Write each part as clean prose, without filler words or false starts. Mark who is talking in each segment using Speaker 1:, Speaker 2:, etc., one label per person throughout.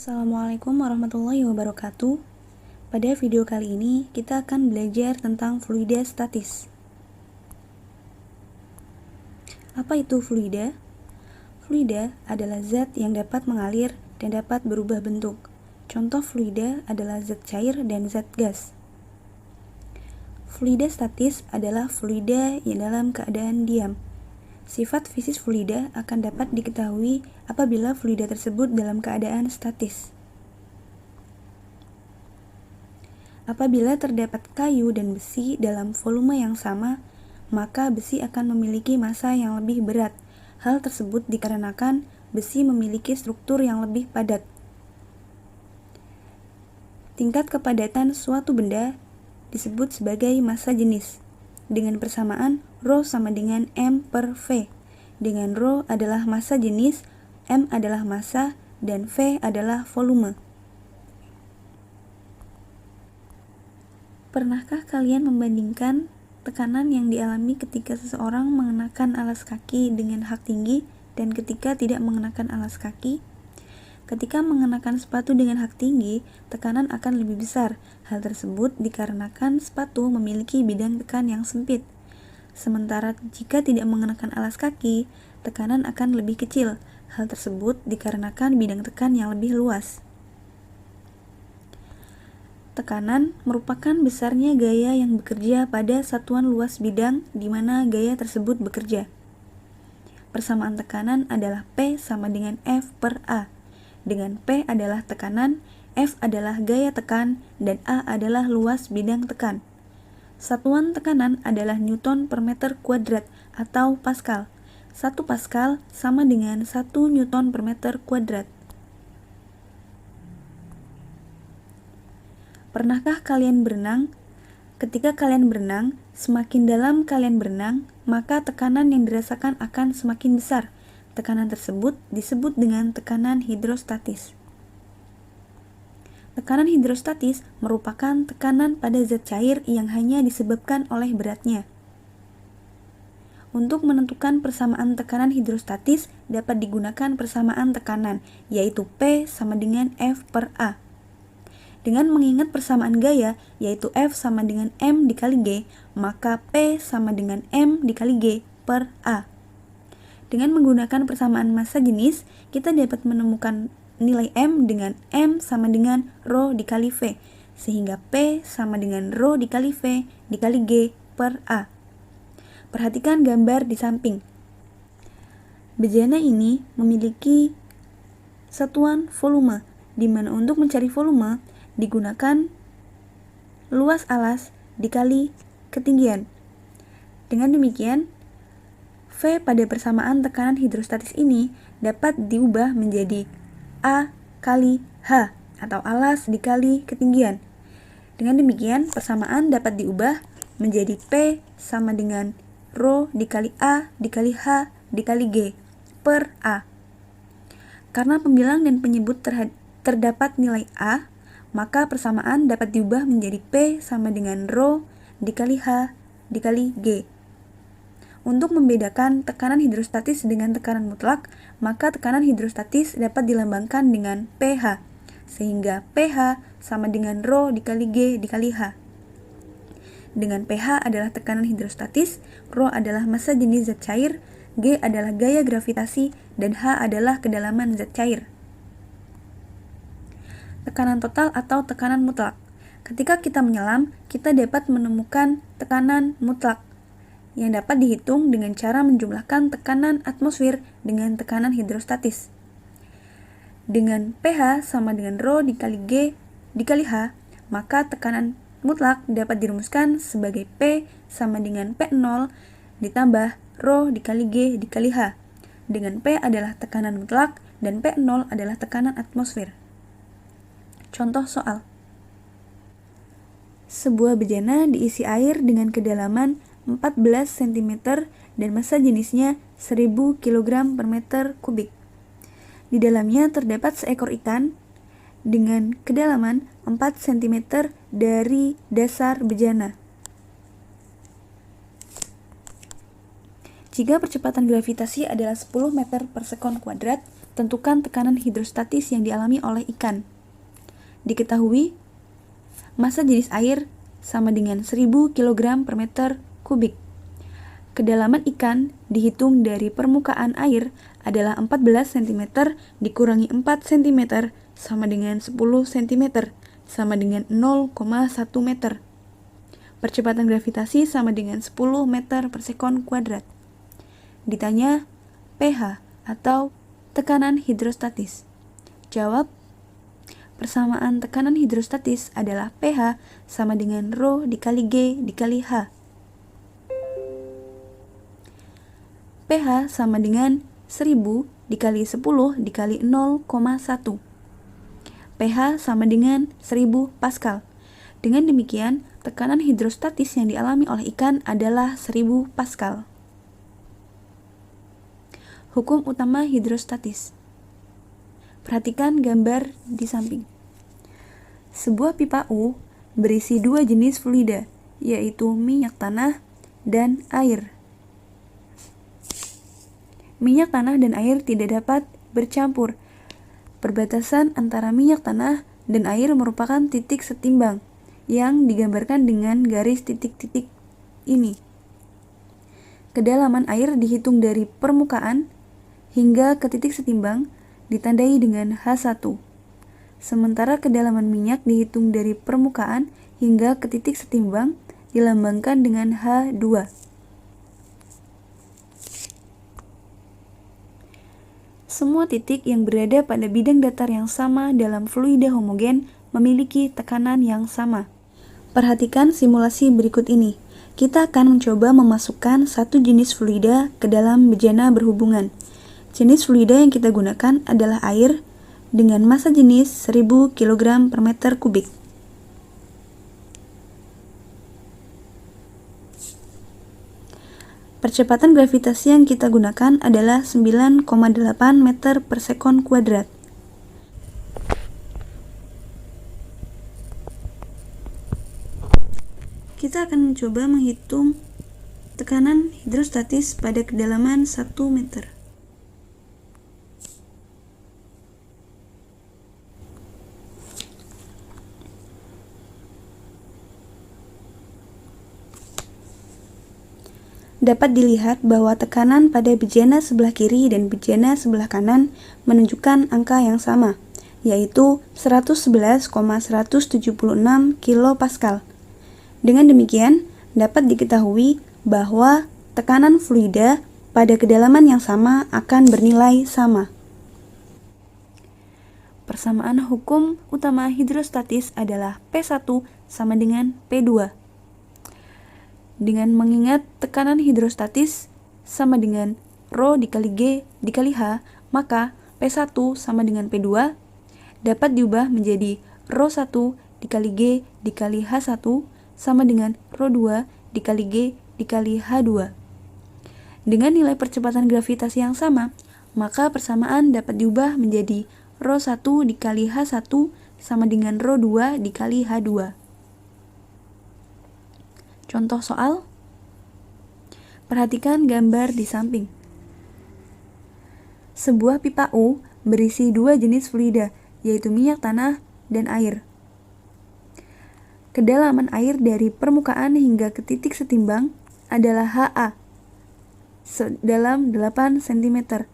Speaker 1: Assalamualaikum warahmatullahi wabarakatuh. Pada video kali ini kita akan belajar tentang fluida statis. Apa itu fluida? Fluida adalah zat yang dapat mengalir dan dapat berubah bentuk. Contoh fluida adalah zat cair dan zat gas. Fluida statis adalah fluida yang dalam keadaan diam. Sifat fisik fluida akan dapat diketahui apabila fluida tersebut dalam keadaan statis. Apabila terdapat kayu dan besi dalam volume yang sama, maka besi akan memiliki massa yang lebih berat. Hal tersebut dikarenakan besi memiliki struktur yang lebih padat. Tingkat kepadatan suatu benda disebut sebagai massa jenis. Dengan persamaan Rho sama dengan M per V. Dengan Rho adalah massa jenis, M adalah massa, dan V adalah volume. Pernahkah kalian membandingkan tekanan yang dialami ketika seseorang mengenakan alas kaki dengan hak tinggi dan ketika tidak mengenakan alas kaki? Ketika mengenakan sepatu dengan hak tinggi, tekanan akan lebih besar. Hal tersebut dikarenakan sepatu memiliki bidang tekan yang sempit. Sementara jika tidak mengenakan alas kaki, tekanan akan lebih kecil. Hal tersebut dikarenakan bidang tekan yang lebih luas. Tekanan merupakan besarnya gaya yang bekerja pada satuan luas bidang di mana gaya tersebut bekerja. Persamaan tekanan adalah P sama dengan F per A. Dengan P adalah tekanan, F adalah gaya tekan, dan A adalah luas bidang tekan. Satuan tekanan adalah Newton per meter kuadrat atau Pascal. 1 Pascal sama dengan 1 Newton per meter kuadrat. Pernahkah kalian berenang? Ketika kalian berenang, semakin dalam kalian berenang, maka tekanan yang dirasakan akan semakin besar. Tekanan tersebut disebut dengan tekanan hidrostatis. Tekanan hidrostatis merupakan tekanan pada zat cair yang hanya disebabkan oleh beratnya. Untuk menentukan persamaan tekanan hidrostatis dapat digunakan persamaan tekanan, yaitu P sama dengan F per A. Dengan mengingat persamaan gaya, yaitu F sama dengan M dikali G, maka P sama dengan M dikali G per A. Dengan menggunakan persamaan massa jenis, kita dapat menemukan nilai M dengan M sama dengan Rho dikali V, sehingga P sama dengan Rho dikali V dikali G per A. Perhatikan gambar di samping. Bejana ini memiliki satuan volume, di mana untuk mencari volume digunakan luas alas dikali ketinggian. Dengan demikian, V pada persamaan tekanan hidrostatis ini dapat diubah menjadi A kali H atau alas dikali ketinggian. Dengan demikian, persamaan dapat diubah menjadi P sama dengan Rho dikali A dikali H dikali G per A. Karena pembilang dan penyebut terdapat nilai A, maka persamaan dapat diubah menjadi P sama dengan Rho dikali H dikali G. Untuk membedakan tekanan hidrostatis dengan tekanan mutlak, maka tekanan hidrostatis dapat dilambangkan dengan pH, sehingga pH sama dengan Rho dikali G dikali H. Dengan pH adalah tekanan hidrostatis, Rho adalah massa jenis zat cair, G adalah gaya gravitasi, dan H adalah kedalaman zat cair. Tekanan total atau tekanan mutlak. Ketika kita menyelam, kita dapat menemukan tekanan mutlak yang dapat dihitung dengan cara menjumlahkan tekanan atmosfer dengan tekanan hidrostatis. Dengan pH sama dengan Rho dikali G dikali H, maka tekanan mutlak dapat dirumuskan sebagai P sama dengan P0 ditambah Rho dikali G dikali H, dengan P adalah tekanan mutlak dan P0 adalah tekanan atmosfer. Contoh soal. Sebuah bejana diisi air dengan kedalaman 14 cm dan massa jenisnya 1000 kg per meter kubik. Di dalamnya terdapat seekor ikan dengan kedalaman 4 cm dari dasar bejana. Jika percepatan gravitasi adalah 10 meter per sekon kuadrat, Tentukan tekanan hidrostatis yang dialami oleh ikan. Diketahui, massa jenis air sama dengan 1000 kg per meter kubik. Kedalaman ikan dihitung dari permukaan air adalah 14 cm dikurangi 4 cm sama dengan 10 cm sama dengan 0,1 meter. Percepatan gravitasi sama dengan 10 meter per sekon kuadrat. Ditanya pH atau tekanan hidrostatis. Jawab, persamaan tekanan hidrostatis adalah pH sama dengan Rho dikali G dikali H. pH sama dengan 1000 dikali 10 dikali 0,1. pH sama dengan 1000 Pascal. Dengan demikian, tekanan hidrostatis yang dialami oleh ikan adalah 1000 Pascal. Hukum utama hidrostatis. Perhatikan gambar di samping. Sebuah pipa U berisi dua jenis fluida, yaitu minyak tanah dan air. Minyak tanah dan air tidak dapat bercampur. Perbatasan antara minyak tanah dan air merupakan titik setimbang yang digambarkan dengan garis titik-titik ini. Kedalaman air dihitung dari permukaan hingga ke titik setimbang ditandai dengan H1. Sementara kedalaman minyak dihitung dari permukaan hingga ke titik setimbang dilambangkan dengan H2. Semua titik yang berada pada bidang datar yang sama dalam fluida homogen memiliki tekanan yang sama. Perhatikan simulasi berikut ini. Kita akan mencoba memasukkan satu jenis fluida ke dalam bejana berhubungan. Jenis fluida yang kita gunakan adalah air dengan massa jenis 1000 kg per meter kubik. Percepatan gravitasi yang kita gunakan adalah 9,8 meter per sekon kuadrat. Kita akan mencoba menghitung tekanan hidrostatis pada kedalaman 1 meter. Dapat dilihat bahwa tekanan pada bejana sebelah kiri dan bejana sebelah kanan menunjukkan angka yang sama, yaitu 111,176 kPa. Dengan demikian, dapat diketahui bahwa tekanan fluida pada kedalaman yang sama akan bernilai sama. Persamaan hukum utama hidrostatis adalah P1 sama dengan P2. Dengan mengingat tekanan hidrostatis sama dengan Rho dikali G dikali H, maka P1 sama dengan P2 dapat diubah menjadi Rho 1 dikali G dikali H1 sama dengan Rho 2 dikali G dikali H2. Dengan nilai percepatan gravitasi yang sama, maka persamaan dapat diubah menjadi Rho 1 dikali H1 sama dengan Rho 2 dikali H2. Contoh soal. Perhatikan gambar di samping. Sebuah pipa U berisi dua jenis fluida, yaitu minyak tanah dan air. Kedalaman air dari permukaan hingga ke titik setimbang adalah HA dalam 8 cm.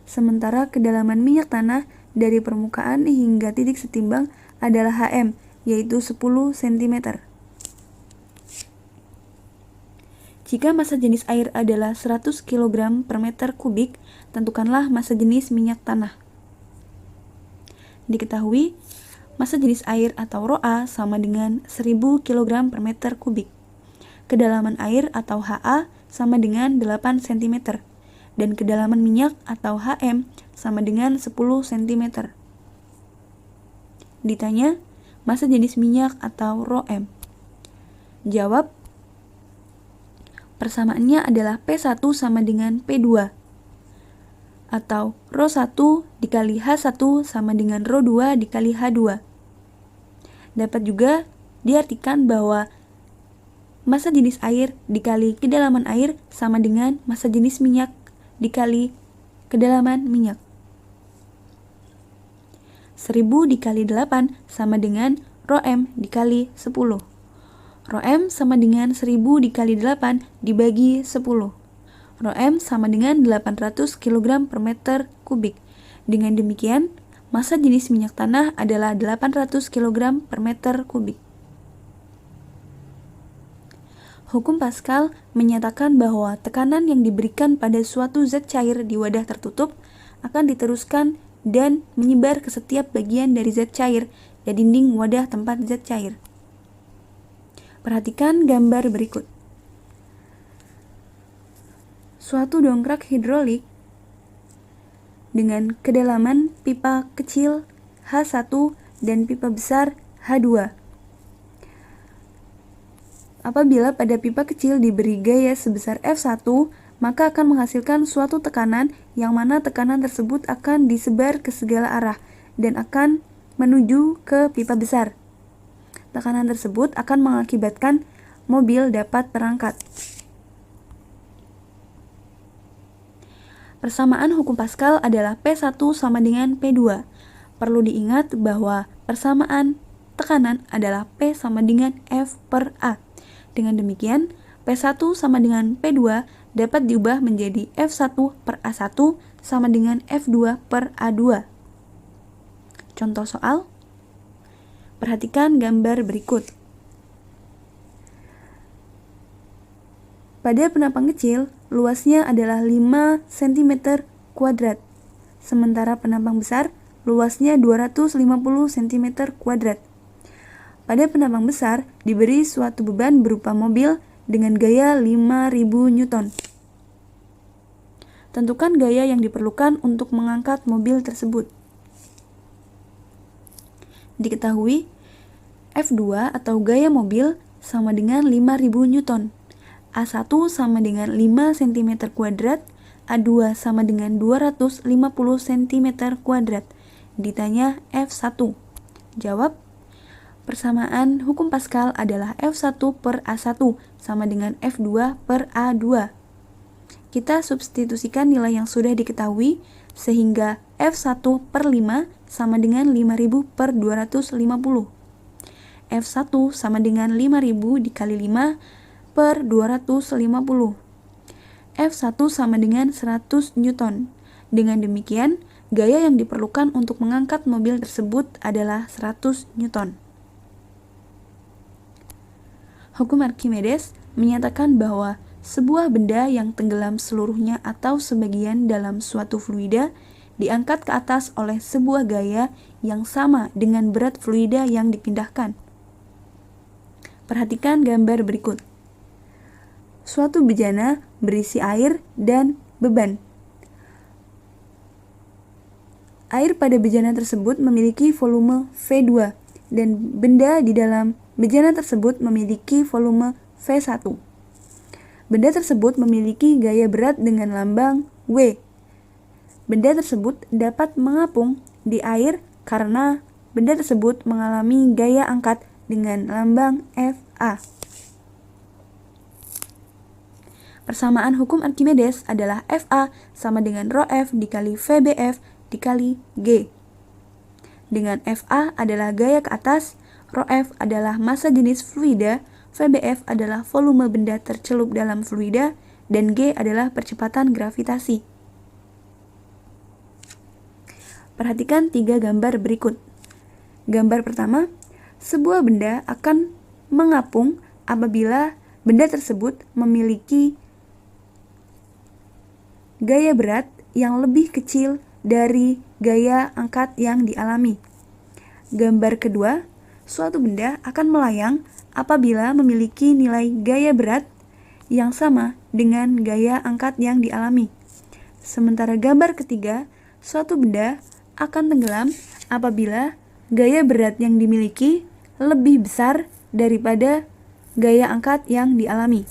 Speaker 1: Sementara kedalaman minyak tanah dari permukaan hingga titik setimbang adalah HM, yaitu 10 cm. Jika massa jenis air adalah 100 kg per meter kubik, tentukanlah massa jenis minyak tanah. Diketahui, massa jenis air atau Rho A sama dengan 1000 kg per meter kubik. Kedalaman air atau HA sama dengan 8 cm. Dan kedalaman minyak atau HM sama dengan 10 cm. Ditanya, massa jenis minyak atau Rho M. Jawab, persamaannya adalah P1 sama dengan P2 atau Rho 1 dikali H1 sama dengan Rho 2 dikali H2. Dapat juga diartikan bahwa massa jenis air dikali kedalaman air sama dengan massa jenis minyak dikali kedalaman minyak. 1000 dikali 8 sama dengan rho M dikali 10. Rho M sama dengan 1000 dikali 8 dibagi 10. Rho M sama dengan 800 kg per meter kubik. Dengan demikian, massa jenis minyak tanah adalah 800 kg per meter kubik. Hukum Pascal menyatakan bahwa tekanan yang diberikan pada suatu zat cair di wadah tertutup akan diteruskan dan menyebar ke setiap bagian dari zat cair di dinding wadah tempat zat cair. Perhatikan gambar berikut. Suatu dongkrak hidrolik dengan kedalaman pipa kecil H1 dan pipa besar H2. Apabila pada pipa kecil diberi gaya sebesar F1, maka akan menghasilkan suatu tekanan yang mana tekanan tersebut akan disebar ke segala arah dan akan menuju ke pipa besar. Tekanan tersebut akan mengakibatkan mobil dapat terangkat. Persamaan hukum Pascal adalah P1 sama dengan P2. Perlu diingat bahwa persamaan tekanan adalah P sama dengan F per A. Dengan demikian, P1 sama dengan P2 dapat diubah menjadi F1 per A1 sama dengan F2 per A2. Contoh soal. Perhatikan gambar berikut. Pada penampang kecil, luasnya adalah 5 cm², sementara penampang besar luasnya 250 cm². Pada penampang besar, diberi suatu beban berupa mobil dengan gaya 5000 Newton. Tentukan gaya yang diperlukan untuk mengangkat mobil tersebut. Diketahui, F2 atau gaya mobil sama dengan 5000 Newton. A1 sama dengan 5 cm², A2 sama dengan 250 cm². Ditanya F1. Jawab. Persamaan hukum Pascal adalah F1 per A1 sama dengan F2 per A2. Kita substitusikan nilai yang sudah diketahui sehingga F1 per 5 sama dengan 5000 per 250. F1 sama dengan 5000 dikali 5 per 250. F1 sama dengan 100 Newton. Dengan demikian, gaya yang diperlukan untuk mengangkat mobil tersebut adalah 100 Newton. Hukum Archimedes menyatakan bahwa sebuah benda yang tenggelam seluruhnya atau sebagian dalam suatu fluida diangkat ke atas oleh sebuah gaya yang sama dengan berat fluida yang dipindahkan. Perhatikan gambar berikut. Suatu bejana berisi air dan beban. Air pada bejana tersebut memiliki volume V2 dan benda di dalam bejana tersebut memiliki volume V1. Benda tersebut memiliki gaya berat dengan lambang W. Benda tersebut dapat mengapung di air karena benda tersebut mengalami gaya angkat dengan lambang Fa. Persamaan hukum Archimedes adalah Fa sama dengan rho F dikali VBF dikali G. Dengan Fa adalah gaya ke atas, rho F adalah massa jenis fluida, VBF adalah volume benda tercelup dalam fluida, dan G adalah percepatan gravitasi. Perhatikan 3 gambar berikut. Gambar pertama, sebuah benda akan mengapung apabila benda tersebut memiliki gaya berat yang lebih kecil dari gaya angkat yang dialami. Gambar kedua, suatu benda akan melayang apabila memiliki nilai gaya berat yang sama dengan gaya angkat yang dialami. Sementara gambar ketiga, suatu benda akan tenggelam apabila gaya berat yang dimiliki lebih besar daripada gaya angkat yang dialami.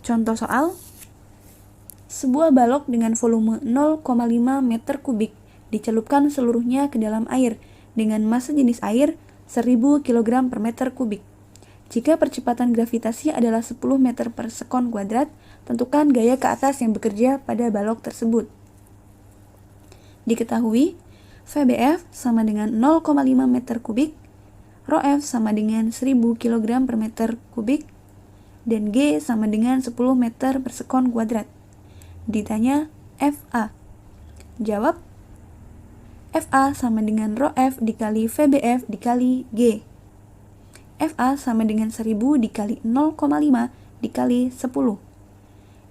Speaker 1: Contoh soal. Sebuah balok dengan volume 0,5 meter kubik dicelupkan seluruhnya ke dalam air dengan massa jenis air 1000 kg per meter kubik. Jika percepatan gravitasi adalah 10 meter per sekon kuadrat, tentukan gaya ke atas yang bekerja pada balok tersebut. Diketahui VBF sama dengan 0,5 meter kubik, ρF sama dengan 1000 kg per meter kubik, dan G sama dengan 10 meter per sekon kuadrat. Ditanya FA. Jawab, FA sama dengan ρF dikali VBF dikali G. FA sama dengan 1000 dikali 0,5 dikali 10.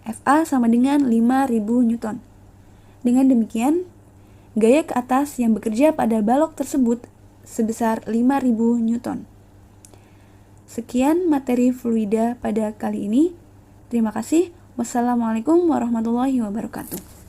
Speaker 1: FA sama dengan 5000 Newton. Dengan demikian, gaya ke atas yang bekerja pada balok tersebut sebesar 5000 Newton. Sekian materi fluida pada kali ini. Terima kasih. Wassalamualaikum warahmatullahi wabarakatuh.